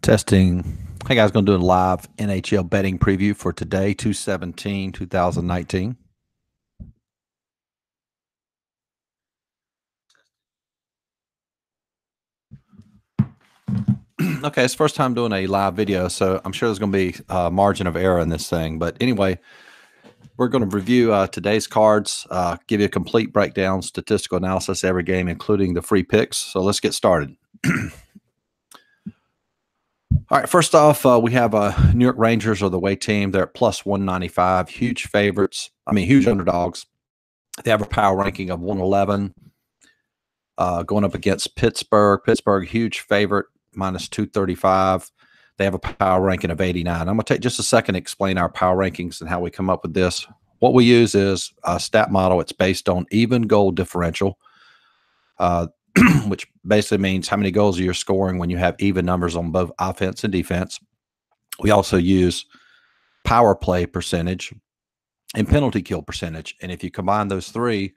Testing. Hey guys, going to do a live NHL betting preview for today, 2/17/2019. Okay, it's the first time doing a live video, so I'm sure there's going to be a margin of error in this thing. But anyway, we're going to review today's cards, give you a complete breakdown, statistical analysis every game, including the free picks. So let's get started. All right, first off, we have New York Rangers are the away team. They're at plus 195, huge favorites. Huge underdogs. They have a power ranking of 111, going up against Pittsburgh. Pittsburgh, huge favorite, minus 235. They have a power ranking of 89. I'm going to take just a second to explain our power rankings and how we come up with this. What we use is a stat model. It's based on even goal differential, which basically means how many goals you're scoring when you have even numbers on both offense and defense. We also use power play percentage and penalty kill percentage. And if you combine those three,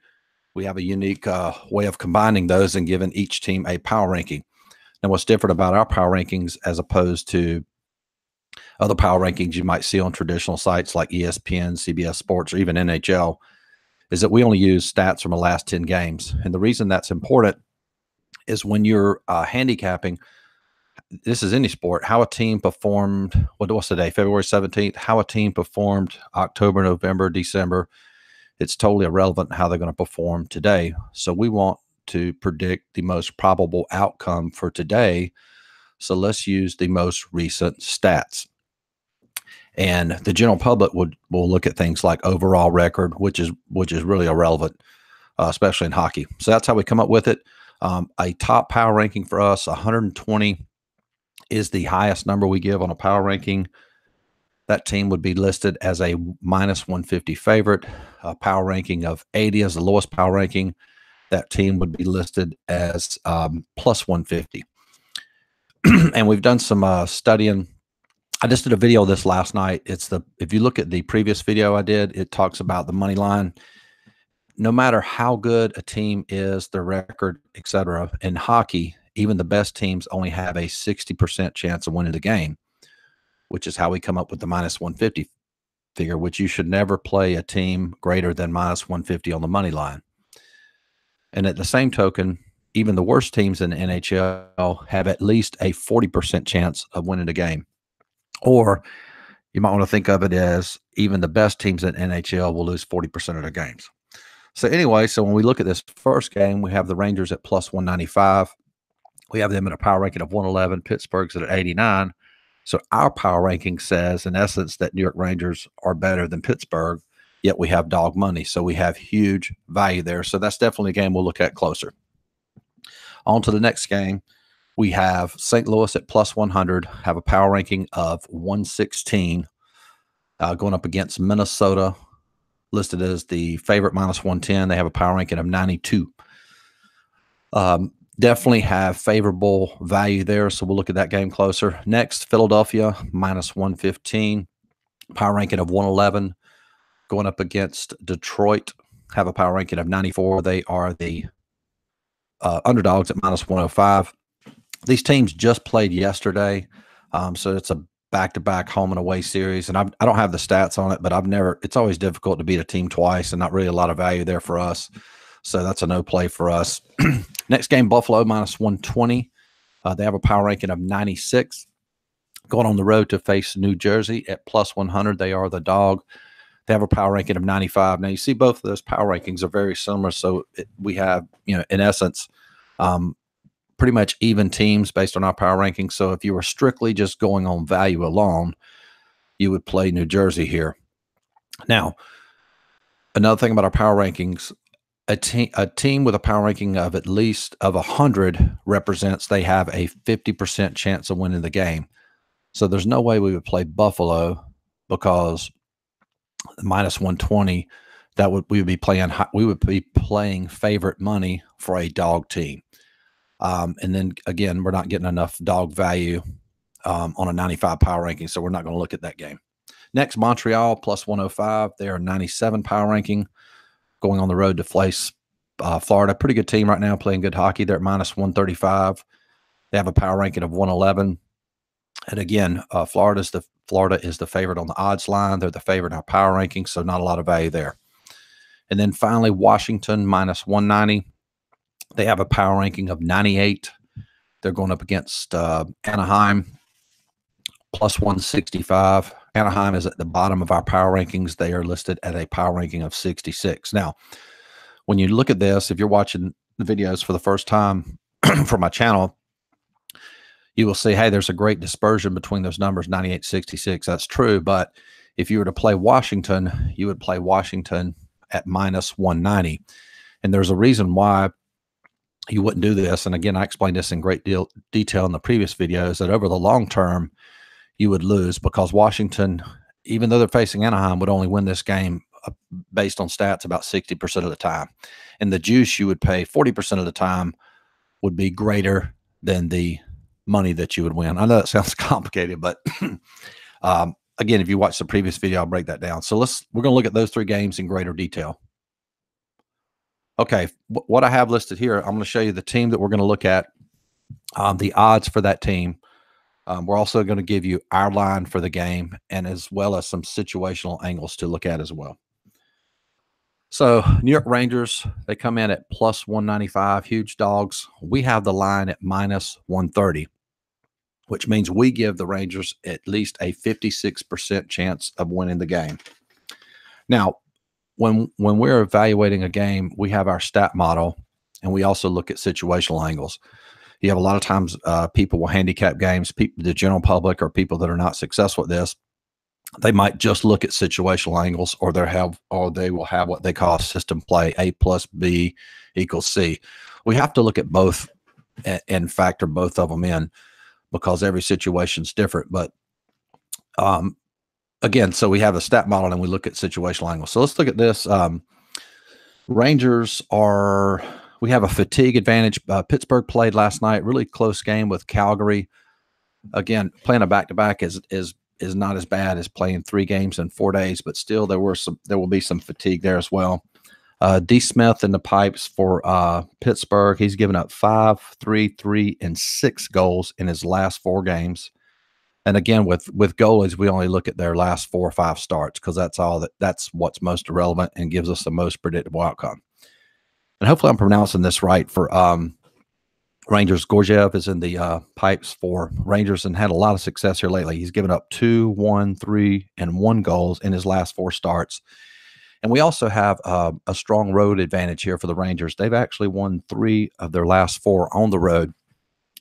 we have a unique way of combining those and giving each team a power ranking. Now, what's different about our power rankings as opposed to other power rankings you might see on traditional sites like ESPN, CBS Sports, or even NHL is that we only use stats from the last 10 games. And the reason that's important is when you're handicapping, this is any sport, how a team performed, what's the day, February 17th, how a team performed October, November, December. It's totally irrelevant how they're going to perform today. So we want to predict the most probable outcome for today. So let's use the most recent stats. And the general public will look at things like overall record, which is really irrelevant, especially in hockey. So that's how we come up with it. A top power ranking for us, 120 is the highest number we give on a power ranking. That team would be listed as a minus 150 favorite. A power ranking of 80 is the lowest power ranking. That team would be listed as plus 150. And we've done some studying. I just did a video of this last night. If you look at the previous video I did, it talks about the money line. No matter how good a team is, their record, etc., in hockey, even the best teams only have a 60% chance of winning the game, which is how we come up with the minus 150 figure, which you should never play a team greater than minus 150 on the money line. And at the same token, even the worst teams in the NHL have at least a 40% chance of winning the game. Or you might want to think of it as even the best teams in NHL will lose 40% of their games. So anyway, so when we look at this first game, we have the Rangers at plus 195. We have them at a power ranking of 111. Pittsburgh's at 89. So our power ranking says, in essence, that New York Rangers are better than Pittsburgh, yet we have dog money. So we have huge value there. So that's definitely a game we'll look at closer. On to the next game. We have St. Louis at plus 100, have a power ranking of 116, going up against Minnesota, listed as the favorite minus 110. They have a power ranking of 92. Definitely have favorable value there, so we'll look at that game closer. Next, Philadelphia, minus 115, power ranking of 111, going up against Detroit, have a power ranking of 94. They are the underdogs at minus 105. These teams just played yesterday, so it's a back-to-back home and away series, and I don't have the stats on it, but it's always difficult to beat a team twice, and not really a lot of value there for us. So that's a no play for us. Next game, Buffalo, minus 120. They have a power ranking of 96. Going on the road to face New Jersey at plus 100. They are the dog. They have a power ranking of 95. Now, you see both of those power rankings are very similar. So we have, in essence, pretty much even teams based on our power rankings. So if you were strictly just going on value alone, you would play New Jersey here. Now, another thing about our power rankings, a team with a power ranking of at least of 100 represents they have a 50% chance of winning the game. So there's no way we would play Buffalo because minus 120, we would be playing favorite money for a dog team. And then again, we're not getting enough dog value on a 95 power ranking, so we're not going to look at that game. Next, Montreal plus 105. They are 97 power ranking, going on the road to face Florida. Pretty good team right now, playing good hockey. They're at minus 135. They have a power ranking of 111. And again, Florida is the favorite on the odds line. They're the favorite in our power rankings, so not a lot of value there. And then finally, Washington minus 190. They have a power ranking of 98. They're going up against Anaheim plus 165. Anaheim is at the bottom of our power rankings. They are listed at a power ranking of 66. Now, when you look at this, if you're watching the videos for the first time for my channel, you will see, hey, there's a great dispersion between those numbers, 98, 66. That's true. But if you were to play Washington, you would play Washington at minus 190. And there's a reason why you wouldn't do this. And again, I explained this in great detail in the previous videos, that over the long term, you would lose, because Washington, even though they're facing Anaheim, would only win this game based on stats about 60% of the time. And the juice you would pay 40% of the time would be greater than the money that you would win. I know that sounds complicated, but again, if you watch the previous video, I'll break that down. So we're going to look at those three games in greater detail. Okay, what I have listed here, I'm going to show you the team that we're going to look at, the odds for that team. We're also going to give you our line for the game, and as well as some situational angles to look at as well. So New York Rangers, they come in at plus 195, huge dogs. We have the line at minus 130, which means we give the Rangers at least a 56% chance of winning the game. Now, when we're evaluating a game, we have our stat model, and we also look at situational angles. You have a lot of times people will handicap games, the general public or people that are not successful at this, they might just look at situational angles, or they will have what they call system play, A plus B equals C. We have to look at both and factor both of them in, because every situation is different. But again, so we have a stat model and we look at situational angles. So let's look at this. Rangers we have a fatigue advantage. Pittsburgh played last night, really close game with Calgary. Again, playing a back-to-back is not as bad as playing 3 games in 4 days, but still there will be some fatigue there as well. D. Smith in the pipes for Pittsburgh. He's given up 5, 3, 3, and 6 goals in his last 4 games. And again, with goalies, we only look at their last 4 or 5 starts, because that's what's most relevant and gives us the most predictable outcome. And hopefully I'm pronouncing this right for Rangers. Gorgiev is in the pipes for Rangers and had a lot of success here lately. He's given up 2, 1, 3, and 1 goals in his last 4 starts. And we also have a strong road advantage here for the Rangers. They've actually won 3 of their last 4 on the road.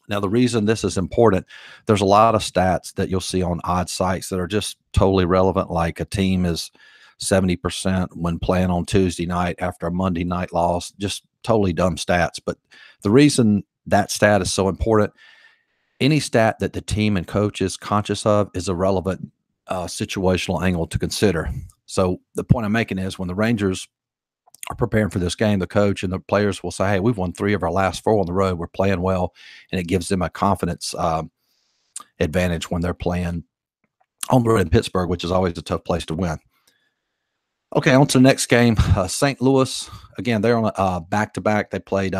Now, the reason this is important, there's a lot of stats that you'll see on odd sites that are just totally relevant, like a team is 70% when playing on Tuesday night after a Monday night loss, just totally dumb stats. But the reason that stat is so important, any stat that the team and coach is conscious of is a relevant situational angle to consider. So the point I'm making is, when the Rangers are preparing for this game, the coach and the players will say, hey, we've won 3 of our last 4 on the road. We're playing well. And it gives them a confidence advantage when they're playing on the road in Pittsburgh, which is always a tough place to win. Okay, on to the next game. St. Louis, again, they're on a back-to-back. They played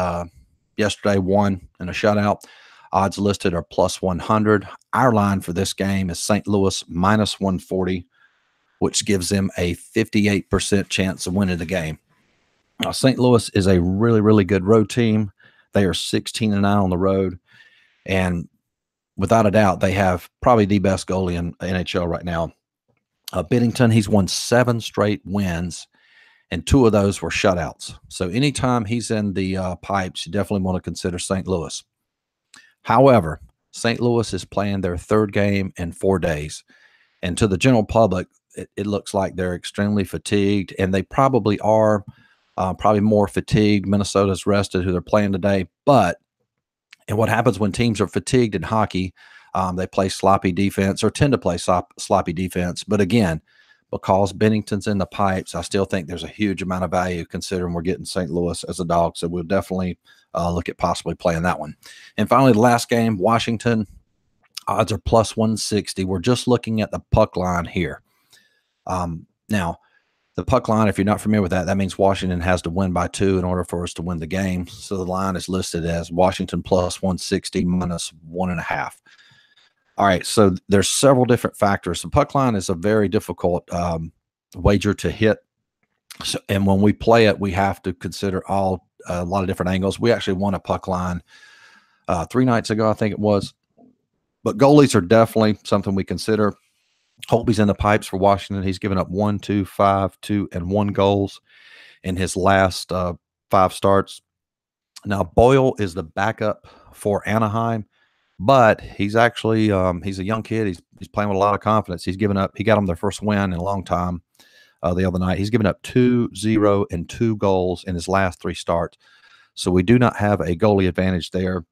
yesterday, won in a shutout. Odds listed are plus 100. Our line for this game is St. Louis minus 140, which gives them a 58% chance of winning the game. Now, St. Louis is a really, really good road team. They are 16-9 on the road. And without a doubt, they have probably the best goalie in NHL right now. Binnington, he's won 7 straight wins, and 2 of those were shutouts. So anytime he's in the pipes, you definitely want to consider St. Louis. However, St. Louis is playing their 3rd game in 4 days. And to the general public, it looks like they're extremely fatigued, and they probably are probably more fatigued. Minnesota's rested, who they're playing today. And what happens when teams are fatigued in hockey, they play sloppy defense, or tend to play sloppy defense. But again, because Binnington's in the pipes, I still think there's a huge amount of value, considering we're getting St. Louis as a dog. So we'll definitely look at possibly playing that one. And finally, the last game, Washington, odds are plus 160. We're just looking at the puck line here. Now, the puck line, if you're not familiar with that, that means Washington has to win by 2 in order for us to win the game. So the line is listed as Washington plus 160 minus 1.5. All right, so there's several different factors. The puck line is a very difficult wager to hit. So, and when we play it, we have to consider a lot of different angles. We actually won a puck line 3 nights ago, I think it was. But goalies are definitely something we consider. Holtby's in the pipes for Washington. He's given up 1, 2, 5, 2, and 1 goals in his last 5 starts. Now, Boyle is the backup for Anaheim, but he's actually he's a young kid. He's playing with a lot of confidence. He got them their first win in a long time the other night. He's given up 2, 0, and 2 goals in his last 3 starts. So we do not have a goalie advantage there.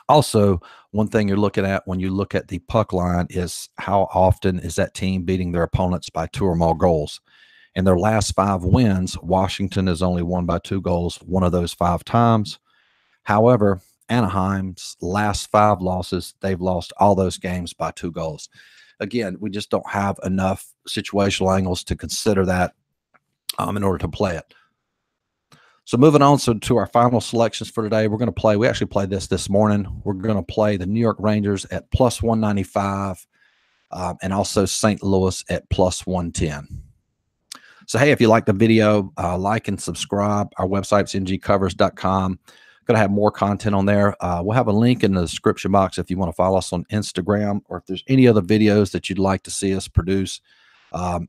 Also, one thing you're looking at when you look at the puck line is how often is that team beating their opponents by 2 or more goals. In their last 5 wins, Washington has only won by 2 goals, one of those 5 times. However, Anaheim's last 5 losses, they've lost all those games by 2 goals. Again, we just don't have enough situational angles to consider that in order to play it. So moving on to our final selections for today, we actually played this morning. We're going to play the New York Rangers at plus 195 and also St. Louis at plus 110. So, hey, if you like the video, like and subscribe. Our website's ngcovers.com. Going to have more content on there. We'll have a link in the description box if you want to follow us on Instagram, or if there's any other videos that you'd like to see us produce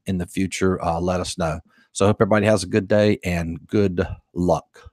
in the future, let us know. So I hope everybody has a good day and good luck.